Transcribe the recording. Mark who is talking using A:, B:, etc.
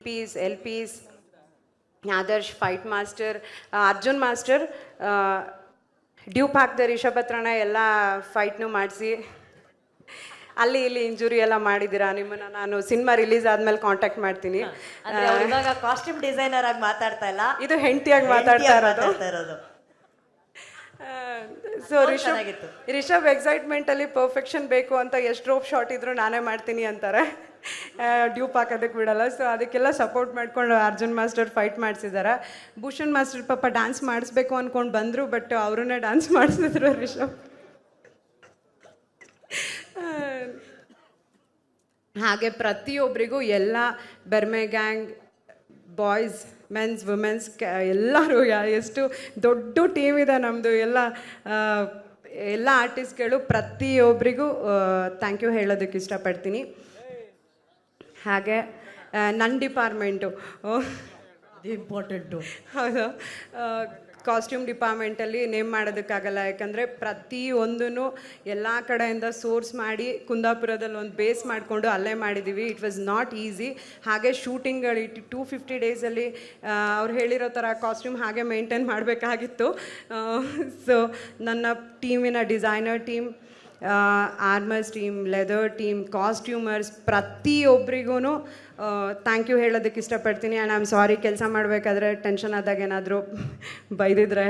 A: Piece ಎಲ್ ಪೀಸ್ Adarsh fight master Arjun master dupe ಹಾಕ್ದೆ ರಿಷಬ್ ಹತ್ರನ ಎಲ್ಲ ಫೈಟ್ನು ಮಾಡಿಸಿ ಅಲ್ಲಿ ಇಲ್ಲಿ ಇಂಜುರಿ ಎಲ್ಲ ಮಾಡಿದ್ದೀರಾ ನಿಮ್ಮನ್ನ ನಾನು ಸಿನಿಮಾ ರಿಲೀಸ್ ಆದ್ಮೇಲೆ ಕಾಂಟ್ಯಾಕ್ಟ್ ಮಾಡ್ತೀನಿ.
B: ಅಂದ್ರೆ ಅವ್ರು ಇವಾಗ ಕಾಸ್ಟ್ಯೂಮ್ ಡಿಸೈನರ್ ಆಗಿ ಮಾತಾಡ್ತಾ ಇಲ್ಲ,
A: ಇದು ಹೆಂಡತಿಯಾಗಿ ಮಾತಾಡ್ತಾ ಇರೋದು. ಸೊ ರಿಷಬ್ ಎಕ್ಸೈಟ್ಮೆಂಟ್ ಅಲ್ಲಿ ಪರ್ಫೆಕ್ಷನ್ ಬೇಕು ಅಂತ ಎಷ್ಟು ರೋಪ್ ಶಾಟ್ ಇದ್ರು ನಾನೇ ಮಾಡ್ತೀನಿ ಅಂತಾರೆ, ಡ್ಯೂಪ್ ಹಾಕೋದಕ್ಕೆ ಬಿಡಲ್ಲ. ಸೊ ಅದಕ್ಕೆಲ್ಲ ಸಪೋರ್ಟ್ ಮಾಡ್ಕೊಂಡು ಅರ್ಜುನ್ ಮಾಸ್ಟರ್ ಫೈಟ್ ಮಾಡಿಸಿದ್ದಾರೆ. ಭೂಷಣ್ ಮಾಸ್ಟರ್ ಪಾಪ ಡ್ಯಾನ್ಸ್ ಮಾಡಿಸ್ಬೇಕು ಅಂದ್ಕೊಂಡು ಬಂದರು, ಬಟ್ ಅವ್ರನ್ನೇ ಡ್ಯಾನ್ಸ್ ಮಾಡಿಸಿದ್ರು ರಿಷಬ್. ಹಾಗೆ ಪ್ರತಿಯೊಬ್ಬರಿಗೂ ಎಲ್ಲ ಬೆರ್ಮೆ ಗ್ಯಾಂಗ್, ಬಾಯ್ಸ್, ಮೆನ್ಸ್, ವುಮೆನ್ಸ್ ಎಲ್ಲರೂ ಎಷ್ಟು ದೊಡ್ಡ ಟೀಮ್ ಇದೆ ನಮ್ಮದು. ಎಲ್ಲ ಆರ್ಟಿಸ್ಟ್ಗಳು ಪ್ರತಿಯೊಬ್ಬರಿಗೂ ಥ್ಯಾಂಕ್ ಯು ಹೇಳೋದಕ್ಕೆ ಇಷ್ಟಪಡ್ತೀನಿ. ಹಾಗೆ ನನ್ನ ಡಿಪಾರ್ಟ್ಮೆಂಟು
B: ಇಂಪಾರ್ಟೆಂಟು,
A: ಹೌದು, ಕಾಸ್ಟ್ಯೂಮ್ ಡಿಪಾರ್ಟ್ಮೆಂಟಲ್ಲಿ ನೇಮ್ ಮಾಡೋದಕ್ಕಾಗಲ್ಲ, ಯಾಕಂದರೆ ಪ್ರತಿಯೊಂದೂ ಎಲ್ಲ ಕಡೆಯಿಂದ ಸೋರ್ಸ್ ಮಾಡಿ ಕುಂದಾಪುರದಲ್ಲಿ ಒಂದು ಬೇಸ್ ಮಾಡಿಕೊಂಡು ಅಲ್ಲೇ ಮಾಡಿದ್ದೀವಿ. It was not easy. ಹಾಗೆ ಶೂಟಿಂಗ್ಗಳು 250 ಡೇಸಲ್ಲಿ ಅವ್ರು ಹೇಳಿರೋ ಥರ ಕಾಸ್ಟ್ಯೂಮ್ ಹಾಗೆ ಮೇಂಟೈನ್ ಮಾಡಬೇಕಾಗಿತ್ತು. ಸೊ ನನ್ನ ಟೀಮಿನ designer team, armours team, leather team, costumers ಪ್ರತಿಯೊಬ್ಬರಿಗೂ ಥ್ಯಾಂಕ್ ಯು ಹೇಳೋದಕ್ಕೆ ಇಷ್ಟಪಡ್ತೀನಿ. ಆ್ಯಂಡ್ ಐ ಆಮ್ ಸಾರಿ, ಕೆಲಸ ಮಾಡಬೇಕಾದ್ರೆ ಟೆನ್ಷನ್ ಆದಾಗ ಏನಾದರೂ ಬೈದಿದ್ರೆ